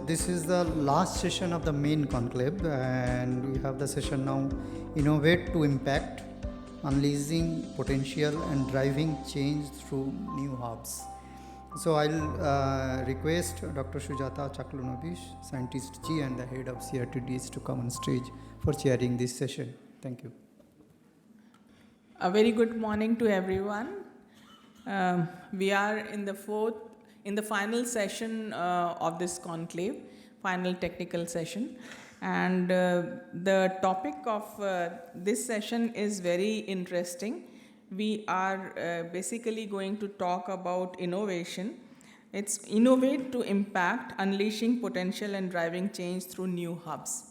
this is the last session of the main conclave, and we have the session now, Innovate to Impact, Unleasing Potential and Driving Change through New Hubs. So I'll request Dr. Sujata Chaklanobis, Scientist G and the head of CRTDH, to come on stage for chairing this session. Thank you. A very good morning to everyone. We are in the final session of this conclave, final technical session. And the topic of this session is very interesting. We are basically going to talk about innovation. It's Innovate to Impact, Unleashing Potential and Driving Change through New Hubs.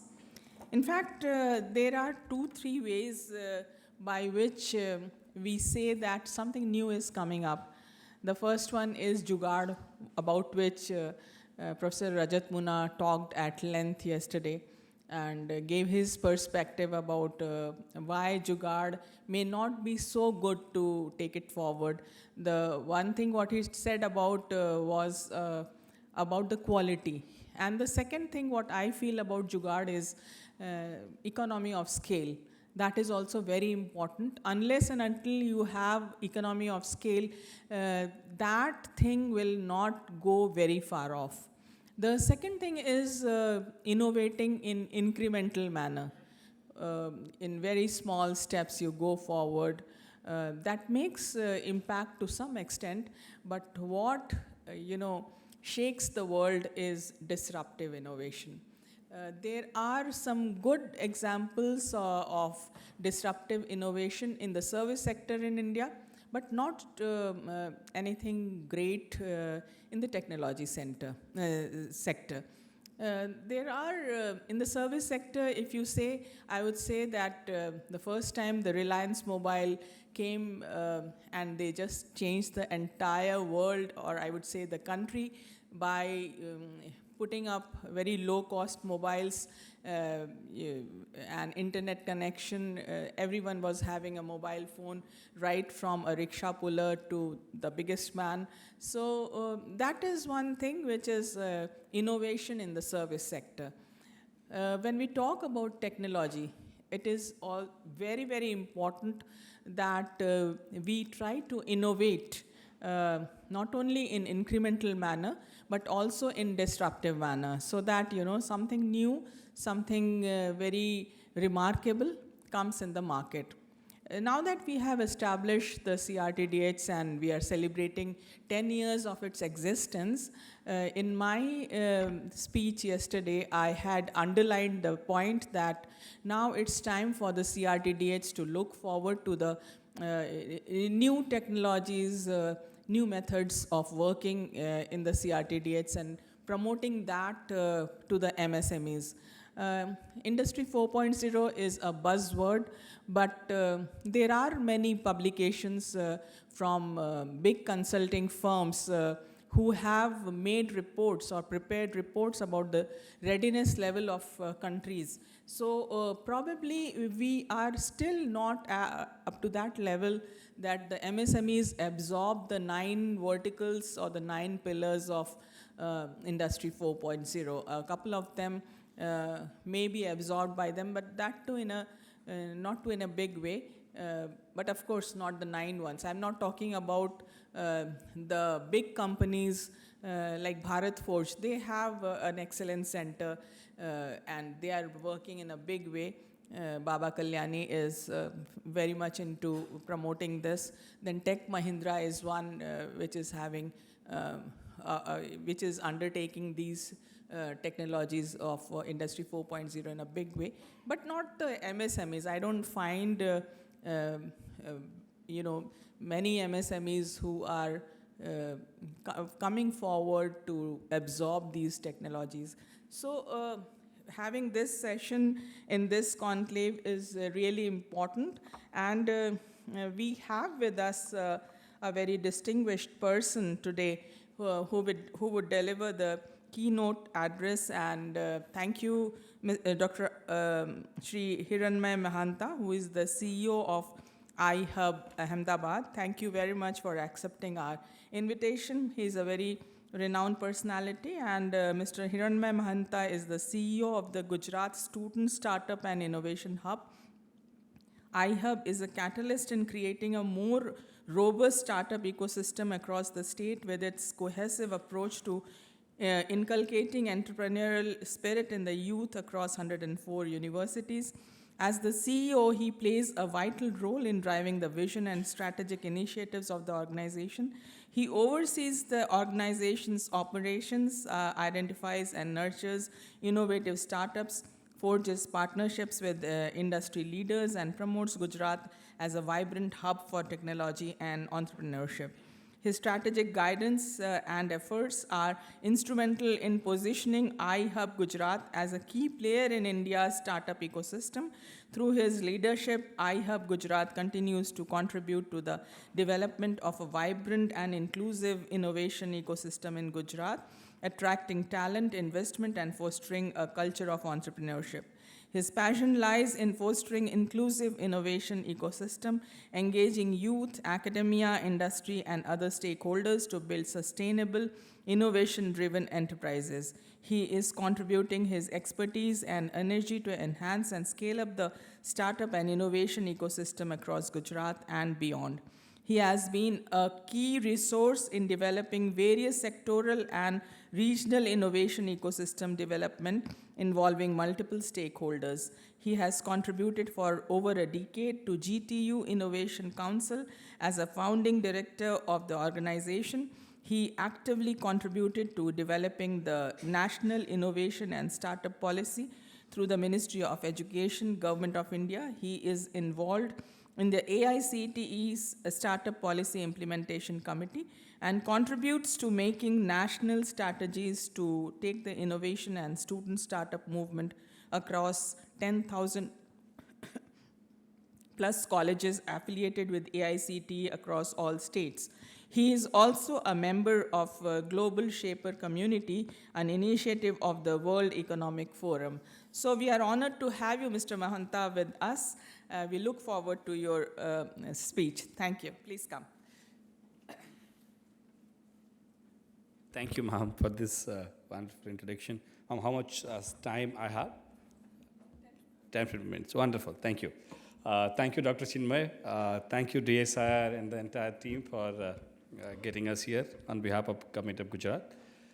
In fact, there are 2-3 ways by which we say that something new is coming up. The first one is Jugaad, about which Professor Rajat Muna talked at length yesterday and gave his perspective about why Jugaad may not be so good to take it forward. The one thing what he said about was about the quality. And the second thing what I feel about Jugaad is economy of scale. That is also very important. Unless and until you have economy of scale, that thing will not go very far off. The second thing is innovating in incremental manner. In very small steps you go forward. That makes impact to some extent, but what shakes the world is disruptive innovation. There are some good examples of disruptive innovation in the service sector in India, but not anything great in the technology sector. There are, in the service sector, if you say, I would say that the first time the Reliance Mobile came and they just changed the entire world, or I would say the country, by putting up very low-cost mobiles and internet connection. Everyone was having a mobile phone, right from a rickshaw puller to the biggest man. So that is one thing which is innovation in the service sector. When we talk about technology, it is all very, very important that we try to innovate not only in incremental manner, but also in disruptive manner, so that something new, something very remarkable comes in the market. Now that we have established the CRTDH and we are celebrating 10 years of its existence, in my speech yesterday, I had underlined the point that now it's time for the CRTDH to look forward to the new technologies, new methods of working in the CRTDH and promoting that to the MSMEs. Industry 4.0 is a buzzword, but there are many publications from big consulting firms who have made reports or prepared reports about the readiness level of countries. So probably we are still not up to that level that the MSMEs absorb the 9 verticals or the 9 pillars of Industry 4.0. A couple of them may be absorbed by them, but that too not too in a big way. But of course not the 9 ones. I'm not talking about the big companies like Bharat Forge. They have an excellence center and they are working in a big way. Baba Kalyani is very much into promoting this. Then Tech Mahindra is one which is having, which is undertaking these technologies of Industry 4.0 in a big way, but not the MSMEs. I don't find, many MSMEs who are coming forward to absorb these technologies. So having this session in this conclave is really important, and we have with us a very distinguished person today who would deliver the keynote address, and thank you, Dr. Shri Hiranmay Mahanta, who is the CEO of iHub Ahmedabad. Thank you very much for accepting our invitation. He's a very renowned personality, and Mr. Hiranmay Mahanta is the CEO of the Gujarat Student Startup and Innovation Hub. iHub is a catalyst in creating a more robust startup ecosystem across the state with its cohesive approach to inculcating entrepreneurial spirit in the youth across 104 universities. As the CEO, he plays a vital role in driving the vision and strategic initiatives of the organization. He oversees the organization's operations, identifies and nurtures innovative startups, forges partnerships with industry leaders, and promotes Gujarat as a vibrant hub for technology and entrepreneurship. His strategic guidance and efforts are instrumental in positioning iHub Gujarat as a key player in India's startup ecosystem. Through his leadership, iHub Gujarat continues to contribute to the development of a vibrant and inclusive innovation ecosystem in Gujarat, attracting talent, investment, and fostering a culture of entrepreneurship. His passion lies in fostering inclusive innovation ecosystem, engaging youth, academia, industry, and other stakeholders to build sustainable, innovation-driven enterprises. He is contributing his expertise and energy to enhance and scale up the startup and innovation ecosystem across Gujarat and beyond. He has been a key resource in developing various sectoral and regional innovation ecosystem development involving multiple stakeholders. He has contributed for over a decade to GTU Innovation Council as a founding director of the organization. He actively contributed to developing the National Innovation and Startup Policy through the Ministry of Education, Government of India. He is involved in the AICTE's Startup Policy Implementation Committee and contributes to making national strategies to take the innovation and student startup movement across 10,000 plus colleges affiliated with AICTE across all states. He is also a member of Global Shaper Community, an initiative of the World Economic Forum. So we are honored to have you, Mr. Mahanta, with us. We look forward to your speech. Thank you. Please come. Thank you, ma'am, for this wonderful introduction. How much time I have? 10 minutes. Wonderful. Thank you. Thank you, Dr. Chinmay. Thank you, DSIR and the entire team for getting us here on behalf of Government of Gujarat.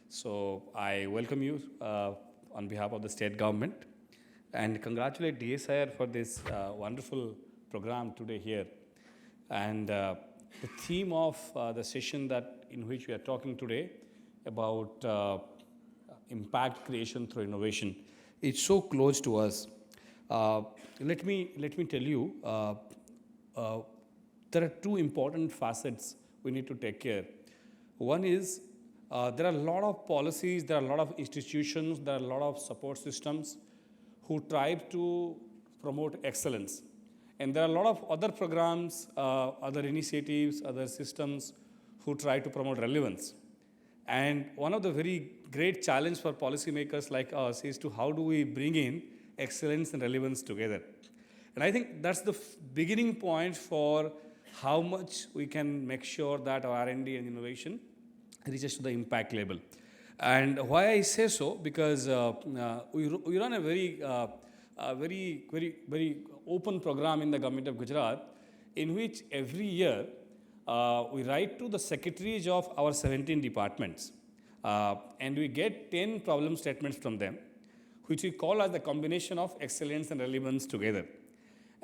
So I welcome you on behalf of the state government and congratulate DSIR for this wonderful program today here. And the theme of the session in which we are talking today about impact creation through innovation, it's so close to us. Let me tell you, there are two important facets we need to take care. One is there are a lot of policies, there are a lot of institutions, there are a lot of support systems who try to promote excellence. And there are a lot of other programs, other initiatives, other systems who try to promote relevance. And one of the very great challenge for policymakers like us is to how do we bring in excellence and relevance together. And I think that's the beginning point for how much we can make sure that our R&D and innovation reaches to the impact level. And why I say so, because we run a very open program in the Government of Gujarat, in which every year we write to the secretaries of our 17 departments, and we get 10 problem statements from them, which we call as the combination of excellence and relevance together.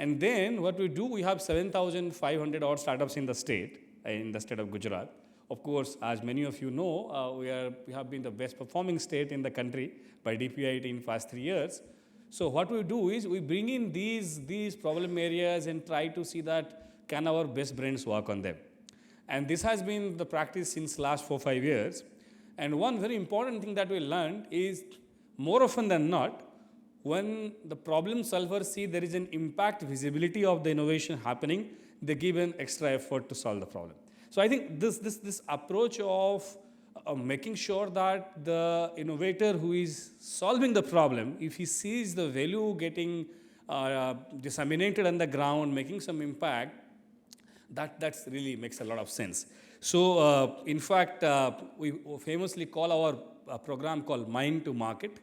And then what we do, we have 7,500 odd startups in the state of Gujarat. Of course, as many of you know, we have been the best performing state in the country by DPIIT in past 3 years. So what we do is we bring in these problem areas and try to see that can our best brains work on them. And this has been the practice since last 4-5 years. And one very important thing that we learned is more often than not, when the problem solvers see there is an impact visibility of the innovation happening, they give an extra effort to solve the problem. So I think this approach of making sure that the innovator who is solving the problem, if he sees the value getting disseminated on the ground, making some impact, That's really makes a lot of sense. So, in fact, we famously call our program called Mind to Market,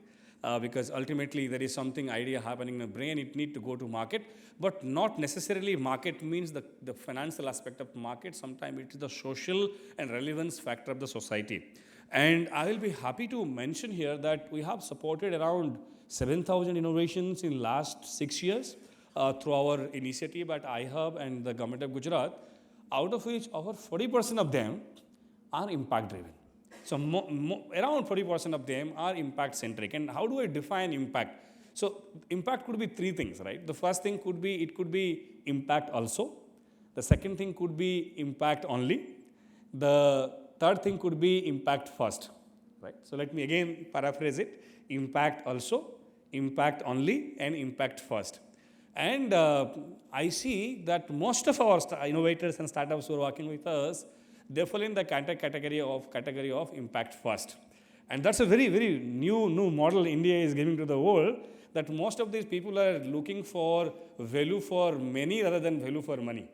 because ultimately there is something idea happening in the brain, it need to go to market, but not necessarily market means the financial aspect of market. Sometimes it is the social and relevance factor of the society. And I will be happy to mention here that we have supported around 7,000 innovations in last 6 years through our initiative at iHub and the Government of Gujarat, out of which over 40% of them are impact driven. So around 40% of them are impact centric. And how do I define impact? So impact could be three things, right? The first thing could be, it could be impact also. The second thing could be impact only. The third thing could be impact first, right? So let me again paraphrase it. Impact also, impact only, and impact first. And I see that most of our innovators and startups who are working with us, they fall in the category of impact first. And that's a very, very new model India is giving to the world, that most of these people are looking for value for many rather than value for money.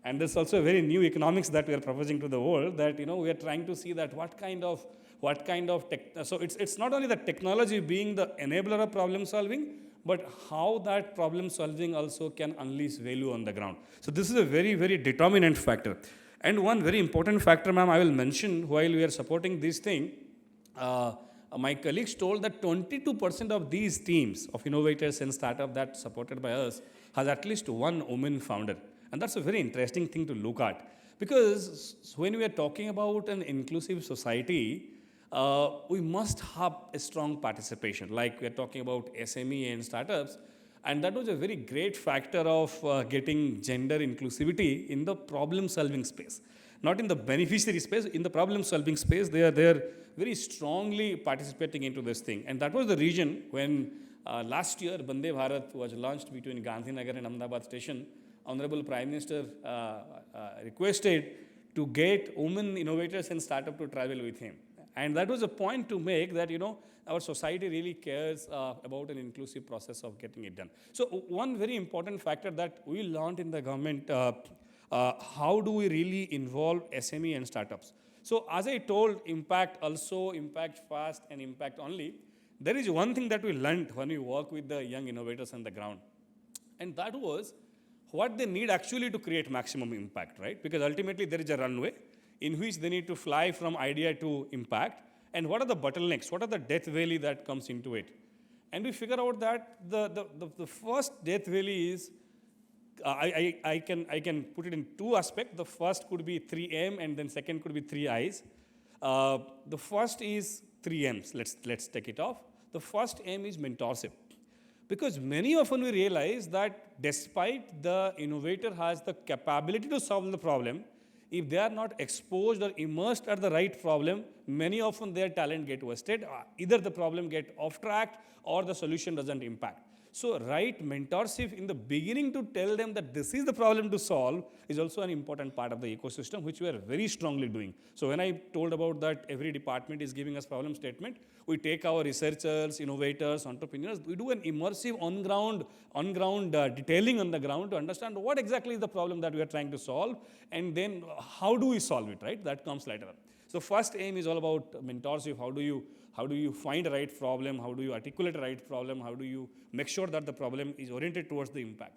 And there's also a very new economics that we are proposing to the world, that we are trying to see that what kind of tech. So it's not only the technology being the enabler of problem solving, but how that problem solving also can unleash value on the ground. So this is a very, very determinant factor. And one very important factor, ma'am, I will mention while we are supporting this thing. My colleagues told that 22% of these teams of innovators and startups that supported by us has at least one woman founder. And that's a very interesting thing to look at, because when we are talking about an inclusive society, we must have a strong participation. Like we are talking about SME and startups, and that was a very great factor of getting gender inclusivity in the problem-solving space. Not in the beneficiary space, in the problem-solving space, they are very strongly participating into this thing. And that was the reason when last year Vande Bharat was launched between Gandhinagar and Ahmedabad station. Honorable Prime Minister requested to get women innovators and startup to travel with him. And that was a point to make that, our society really cares about an inclusive process of getting it done. So one very important factor that we learned in the government, how do we really involve SME and startups? So as I told, impact also, impact fast, and impact only. There is one thing that we learned when we work with the young innovators on the ground. And that was what they need actually to create maximum impact, right? Because ultimately there is a runway in which they need to fly from idea to impact. And what are the bottlenecks? What are the death valley that comes into it? And we figure out that the first death valley is, I can put it in two aspects. The first could be 3M, and then second could be 3 I's. The first is 3 M's. Let's take it off. The first M is mentorship. Because many often we realize that despite the innovator has the capability to solve the problem, if they are not exposed or immersed at the right problem, many often their talent get wasted. Either the problem get off track or the solution doesn't impact. So right mentorship in the beginning to tell them that this is the problem to solve is also an important part of the ecosystem, which we are very strongly doing. So when I told about that every department is giving us problem statement, we take our researchers, innovators, entrepreneurs, we do an immersive on-ground detailing on the ground to understand what exactly is the problem that we are trying to solve, and then how do we solve it, right? That comes later on. So first aim is all about mentorship. How do you find the right problem? How do you articulate the right problem? How do you make sure that the problem is oriented towards the impact?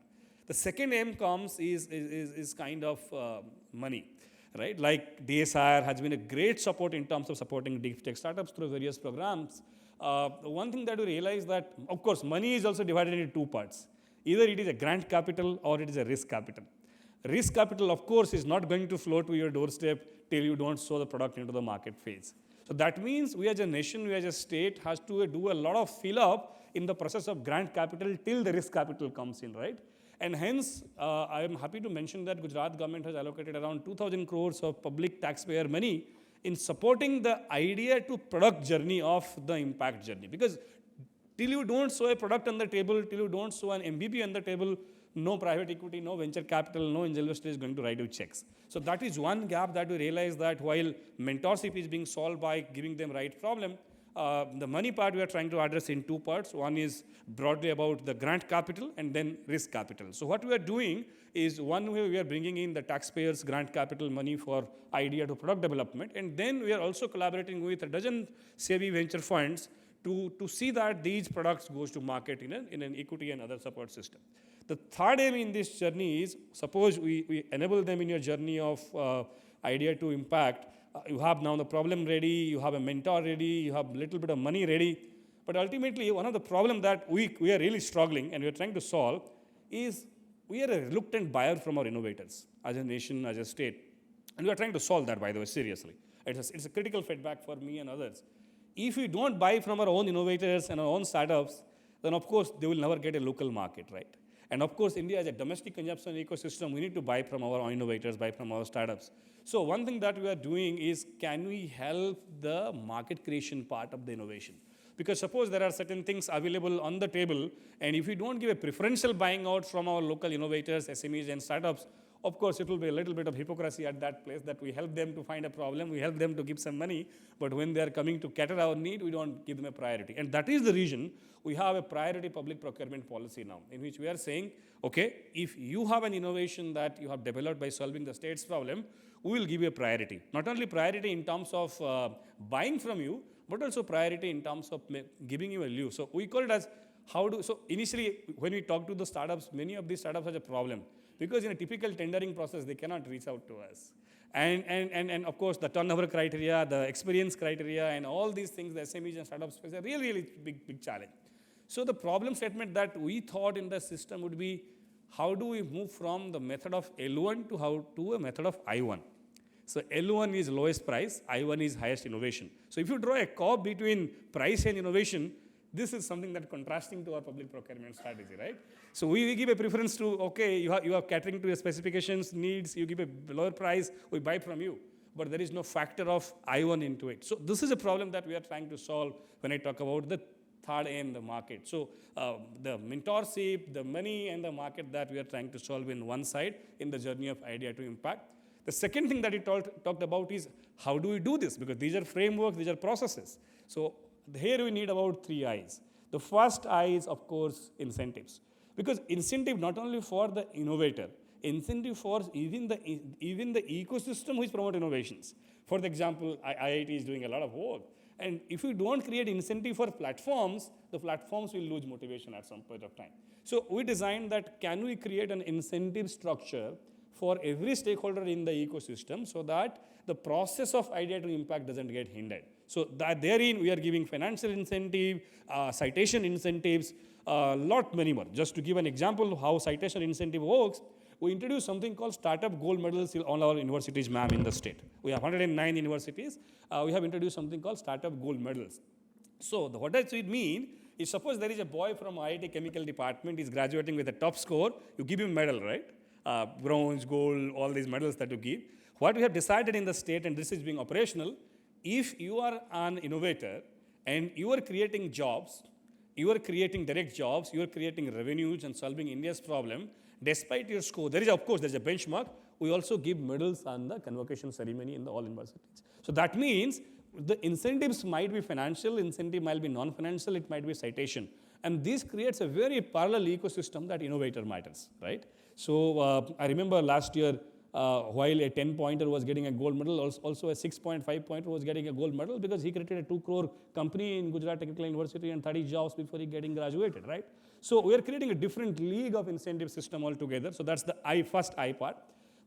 The second aim comes is kind of money, right? Like DSIR has been a great support in terms of supporting deep tech startups through various programs. One thing that we realize that, of course, money is also divided into two parts. Either it is a grant capital or it is a risk capital. Risk capital, of course, is not going to flow to your doorstep till you don't show the product into the market phase. So that means we as a nation, we as a state has to do a lot of fill up in the process of grant capital till the risk capital comes in, right? And hence, I am happy to mention that Gujarat government has allocated around 2,000 crores of public taxpayer money in supporting the idea to product journey of the impact journey. Because till you don't show a product on the table, till you don't show an MVP on the table, no private equity, no venture capital, no angel investor is going to write you checks. So that is one gap that we realize, that while mentorship is being solved by giving them right problem, The money part we are trying to address in two parts. One is broadly about the grant capital and then risk capital. So what we are doing is, one way we are bringing in the taxpayers' grant capital money for idea to product development, and then we are also collaborating with a dozen savvy venture funds to see that these products goes to market in an equity and other support system. The third aim in this journey is, suppose we enable them in your journey of idea to impact. You have now the problem ready, you have a mentor ready, you have a little bit of money ready. But ultimately, one of the problems that we are really struggling and we are trying to solve is we are a reluctant buyer from our innovators as a nation, as a state. And we are trying to solve that, by the way, seriously. It's a critical feedback for me and others. If we don't buy from our own innovators and our own startups, then of course they will never get a local market, right? And of course, India as a domestic consumption ecosystem, we need to buy from our own innovators, buy from our startups. So one thing that we are doing is, can we help the market creation part of the innovation? Because suppose there are certain things available on the table, and if we don't give a preferential buying out from our local innovators, SMEs and startups, of course, it will be a little bit of hypocrisy at that place, that we help them to find a problem, we help them to give some money, but when they are coming to cater our need, we don't give them a priority. And that is the reason we have a priority public procurement policy now, in which we are saying, okay, if you have an innovation that you have developed by solving the state's problem, we will give you a priority. Not only priority in terms of buying from you, but also priority in terms of giving you a lieu. So we call it as so initially, when we talk to the startups, many of these startups have a problem. Because in a typical tendering process, they cannot reach out to us. And of course, the turnover criteria, the experience criteria, and all these things, the SMEs and startups face a really, really big challenge. So the problem statement that we thought in the system would be, how do we move from the method of L1 to a method of I1? So L1 is lowest price, I1 is highest innovation. So if you draw a curve between price and innovation, this is something that contrasting to our public procurement strategy, right? So we give a preference to, okay, you are catering to your specifications, needs, you give a lower price, we buy from you. But there is no factor of I1 into it. So this is a problem that we are trying to solve when I talk about the third aim, the market. So the mentorship, the money, and the market that we are trying to solve in one side in the journey of idea to impact. The second thing that we talked about is, how do we do this? Because these are frameworks, these are processes. So here we need about 3 I's. The first I is, of course, incentives. Because incentive not only for the innovator, incentive for even the ecosystem which promote innovations. For example, IIT is doing a lot of work. And if we don't create incentive for platforms, the platforms will lose motivation at some point of time. So we designed that, can we create an incentive structure for every stakeholder in the ecosystem so that the process of idea to impact doesn't get hindered. So that therein we are giving financial incentive, citation incentives, a lot many more. Just to give an example of how citation incentive works, we introduced something called startup gold medals in all our universities, ma'am, in the state. We have 109 universities. We have introduced something called startup gold medals. So what does it mean? Is, suppose there is a boy from IIT chemical department, is graduating with a top score, you give him a medal, right? Bronze, gold, all these medals that you give. What we have decided in the state, and this is being operational, if you are an innovator and you are creating jobs, you are creating direct jobs, you are creating revenues and solving India's problem, despite your score, there is a benchmark. We also give medals on the convocation ceremony in all universities. So that means the incentives might be financial, incentive might be non-financial, it might be citation. And this creates a very parallel ecosystem that innovator matters, right? So I remember last year, while a 10-pointer was getting a gold medal, also a 6.5-pointer was getting a gold medal because he created a 2 crore company in Gujarat Technical University and 30 jobs before he getting graduated, right? So we are creating a different league of incentive system altogether. So that's the first I part.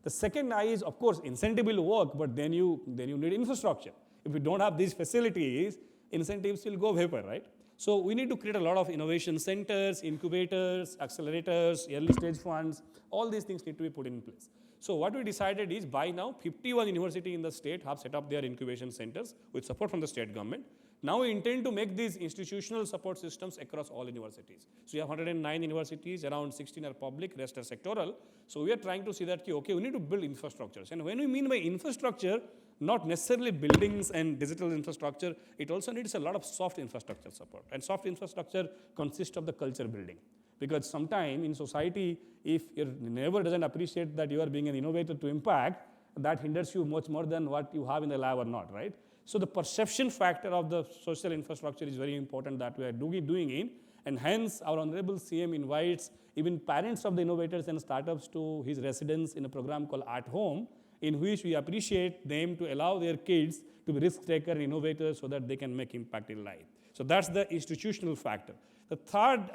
The second I is, of course, incentive will work, but then you need infrastructure. If you don't have these facilities, incentives will go vapor, right? So we need to create a lot of innovation centers, incubators, accelerators, early stage funds. All these things need to be put in place. So what we decided is, by now, 51 universities in the state have set up their incubation centers with support from the state government. Now we intend to make these institutional support systems across all universities. So we have 109 universities, around 16 are public, rest are sectoral. So we are trying to see that, okay, we need to build infrastructures. And when we mean by infrastructure, not necessarily buildings and digital infrastructure, it also needs a lot of soft infrastructure support. And soft infrastructure consists of the culture building. Because sometime in society, if your neighbor doesn't appreciate that you are being an innovator to impact, that hinders you much more than what you have in the lab or not, right? So the perception factor of the social infrastructure is very important that we are doing in, and hence our Honorable CM invites even parents of the innovators and startups to his residence in a program called At Home, in which we appreciate them to allow their kids to be risk taker and innovators so that they can make impact in life. So that's the institutional factor. The third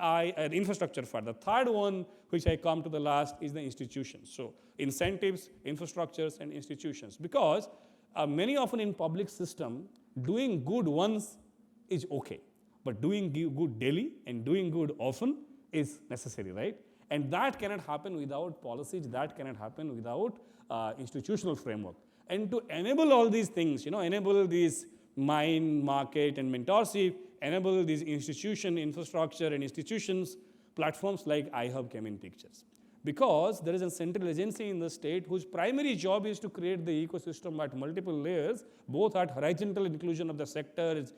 infrastructure factor. The third one, which I come to the last, is the institutions. So incentives, infrastructures, and institutions. Because many often in public system, doing good once is okay. But doing good daily and doing good often is necessary, right? And that cannot happen without policies. That cannot happen without institutional framework. And to enable all these things, enable these mind, market, and mentorship, enable these institution, infrastructure, and institutions, platforms like iHub came in pictures. Because there is a central agency in the state whose primary job is to create the ecosystem at multiple layers, both at horizontal inclusion of the sectors,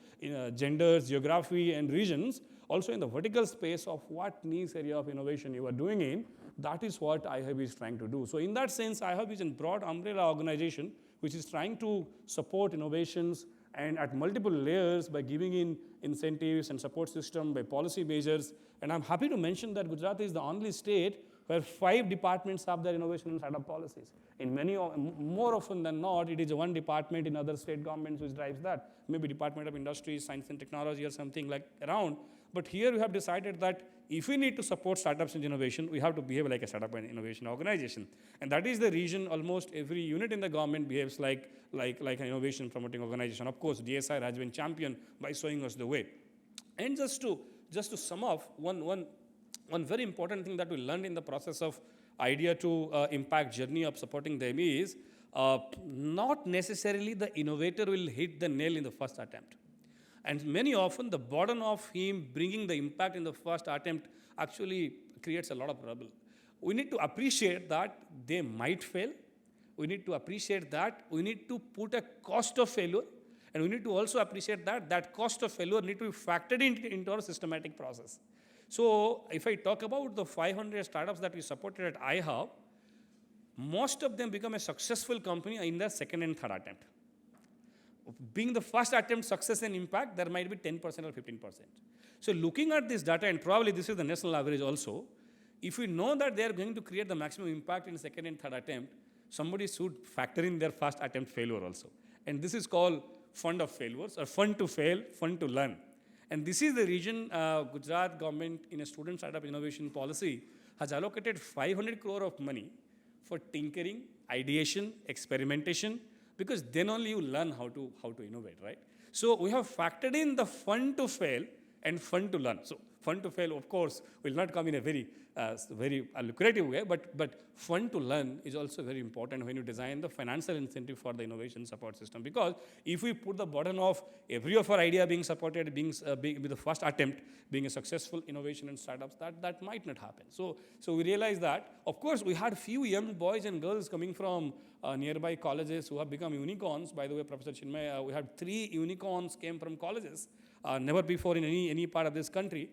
genders, geography, and regions, also in the vertical space of what niche area of innovation you are doing in. That is what iHub is trying to do. So in that sense, iHub is a broad umbrella organization which is trying to support innovations and at multiple layers by giving in incentives and support system, by policy measures. And I'm happy to mention that Gujarat is the only state where 5 departments have their innovation and startup policies. In many, more often than not, it is one department in other state governments which drives that. Maybe Department of Industry, Science and Technology or something like around. But here we have decided that if we need to support startups and innovation, we have to behave like a startup and innovation organization. And that is the reason almost every unit in the government behaves like an innovation promoting organization. Of course, DSIR has been championed by showing us the way. And just to sum up, one very important thing that we learned in the process of idea to impact journey of supporting them is not necessarily the innovator will hit the nail in the first attempt. And many often the burden of him bringing the impact in the first attempt actually creates a lot of trouble. We need to appreciate that they might fail. We need to appreciate that we need to put a cost of failure, and we need to also appreciate that that cost of failure need to be factored into our systematic process. So if I talk about the 500 startups that we supported at iHub, most of them become a successful company in the second and third attempt. Being the first attempt success and impact, there might be 10% or 15%. So looking at this data, and probably this is the national average also, if we know that they are going to create the maximum impact in second and third attempt, somebody should factor in their first attempt failure also. And this is called fund of failures, or fund to fail, fund to learn. And this is the reason Gujarat government in a student startup innovation policy has allocated 500 crore of money for tinkering, ideation, experimentation, because then only you learn how to innovate, right? So we have factored in the fun to fail and fun to learn. So fun to fail, of course, will not come in a very lucrative way, but fun to learn is also very important when you design the financial incentive for the innovation support system. Because if we put the burden of every of our idea being supported, being with the first attempt being a successful innovation and startups, that might not happen. So we realized that, of course, we had few young boys and girls coming from nearby colleges who have become unicorns. By the way, Professor Chinmay, we had 3 unicorns came from colleges, never before in any part of this country.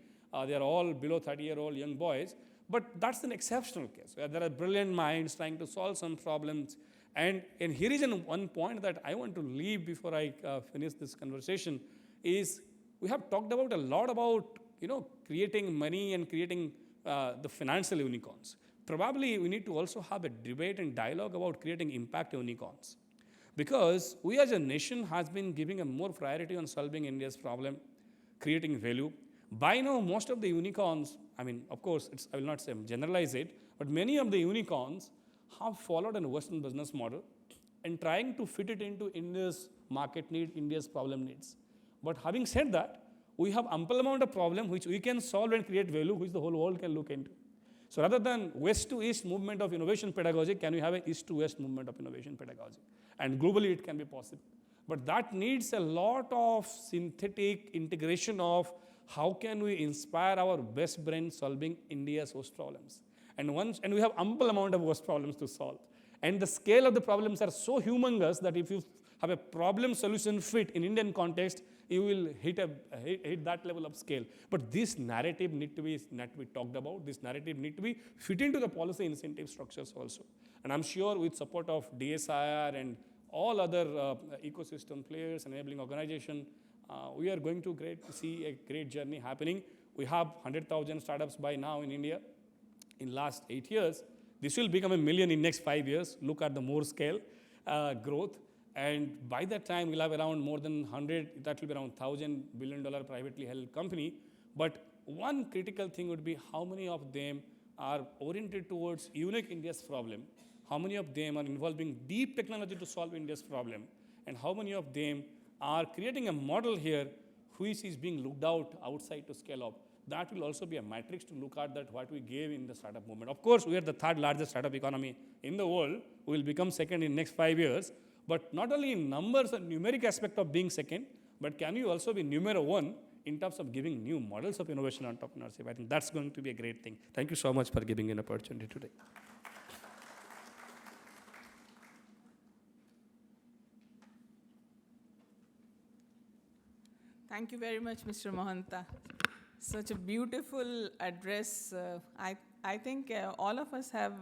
They are all below 30-year-old young boys. But that's an exceptional case where there are brilliant minds trying to solve some problems. And here is one point that I want to leave before I finish this conversation is we have talked about a lot about creating money and creating the financial unicorns. Probably we need to also have a debate and dialogue about creating impact unicorns. Because we as a nation has been giving a more priority on solving India's problem, creating value. By now, most of the unicorns, I mean, of course, I will not say generalize it, but many of the unicorns have followed a Western business model and trying to fit it into India's market need, India's problem needs. But having said that, we have ample amount of problem which we can solve and create value, which the whole world can look into. So rather than West to East movement of innovation pedagogy, can we have an East to West movement of innovation pedagogy? And globally, it can be possible. But that needs a lot of synthetic integration of how can we inspire our best brain solving India's worst problems. And we have ample amount of worst problems to solve. And the scale of the problems are so humongous that if you have a problem solution fit in Indian context, you will hit that level of scale. But this narrative need to be talked about. This narrative need to be fit into the policy incentive structures also. And I'm sure with support of DSIR and all other ecosystem players, enabling organization. We are going to see a great journey happening. We have 100,000 startups by now in India. In last 8 years, this will become 1 million in next 5 years. Look at the more scale growth. And by that time, we'll have around more than 100, that will be around $1,000 billion privately held company. But one critical thing would be how many of them are oriented towards unique India's problem, how many of them are involving deep technology to solve India's problem, and how many of them are creating a model here which is being looked outside to scale up. That will also be a matrix to look at that what we gave in the startup movement. Of course, we are the third largest startup economy in the world. We will become second in next 5 years. But not only in numbers and numeric aspect of being second, but can you also be numero one in terms of giving new models of innovation and entrepreneurship? I think that's going to be a great thing. Thank you so much for giving an opportunity today. Thank you very much, Mr. Mahanta. Such a beautiful address. I think all of us have,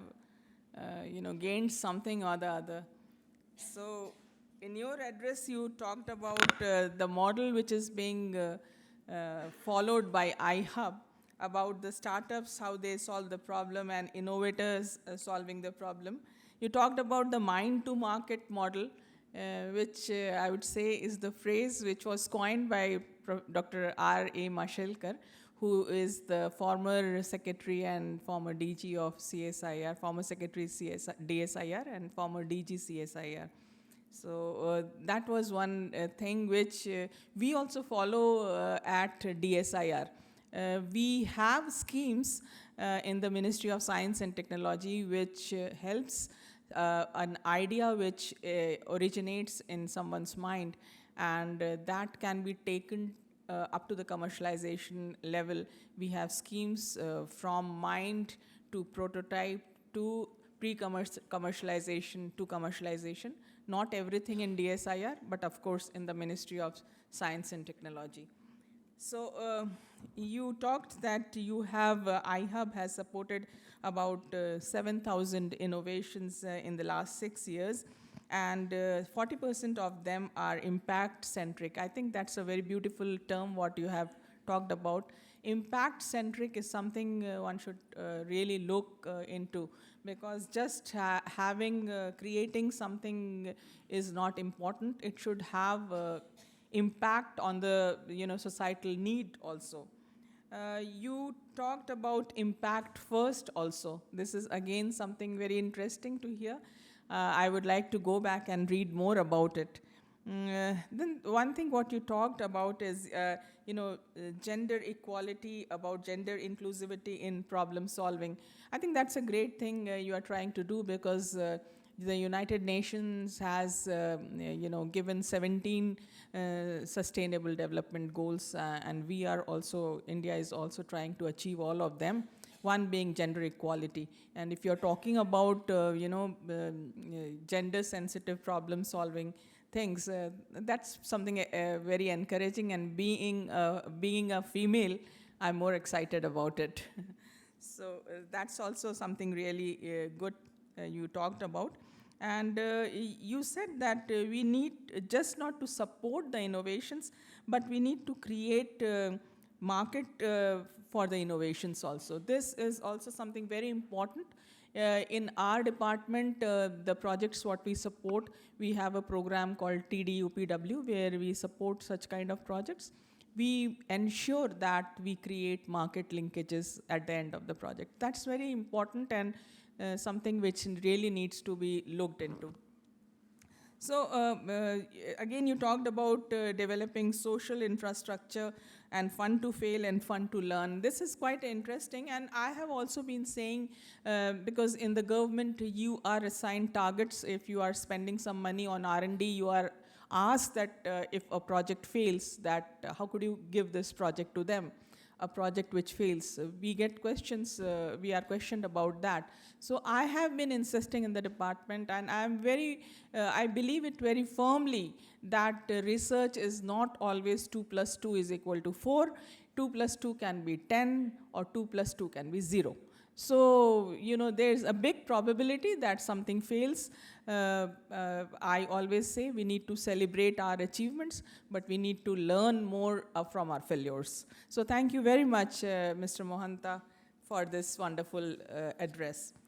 gained something or the other. So, in your address, you talked about the model which is being followed by iHub, about the startups, how they solve the problem, and innovators solving the problem. You talked about the mind-to-market model, which I would say is the phrase which was coined by Dr. R.A. Mashelkar, who is the former secretary and former DG of CSIR, former secretary DSIR, and former DG CSIR. So that was one thing which we also follow at DSIR. We have schemes in the Ministry of Science and Technology which helps an idea which originates in someone's mind, and that can be taken up to the commercialization level. We have schemes from mind to prototype to pre-commercialization to commercialization. Not everything in DSIR, but of course in the Ministry of Science and Technology. So you talked that you have, iHub has supported about 7,000 innovations in the last 6 years, and 40% of them are impact-centric. I think that's a very beautiful term, what you have talked about. Impact-centric is something one should really look into, because just creating something is not important. It should have impact on the societal need also. You talked about impact first also. This is again something very interesting to hear. I would like to go back and read more about it. Then one thing what you talked about is, gender equality, about gender inclusivity in problem solving. I think that's a great thing you are trying to do, because the United Nations has, given 17 sustainable development goals, and we are also, India is also trying to achieve all of them. One being gender equality. And if you're talking about, gender-sensitive problem-solving things, that's something very encouraging. And being a female, I'm more excited about it. So that's also something really good you talked about. And you said that we need just not to support the innovations, but we need to create market for the innovations also. This is also something very important. In our department, the projects what we support, we have a program called TDUPW, where we support such kind of projects. We ensure that we create market linkages at the end of the project. That's very important, and something which really needs to be looked into. So again, you talked about developing social infrastructure and fun to fail and fun to learn. This is quite interesting, and I have also been saying, because in the government you are assigned targets. If you are spending some money on R&D, you are asked that if a project fails, that how could you give this project to them? A project which fails. We get questions, we are questioned about that. So I have been insisting in the department, and I believe it very firmly, that research is not always 2 + 2 = 4. 2 + 2 can be 10, or 2 + 2 can be 0. So, you know, there's a big probability that something fails. I always say we need to celebrate our achievements, but we need to learn more from our failures. So thank you very much, Mr. Mahanta, for this wonderful address.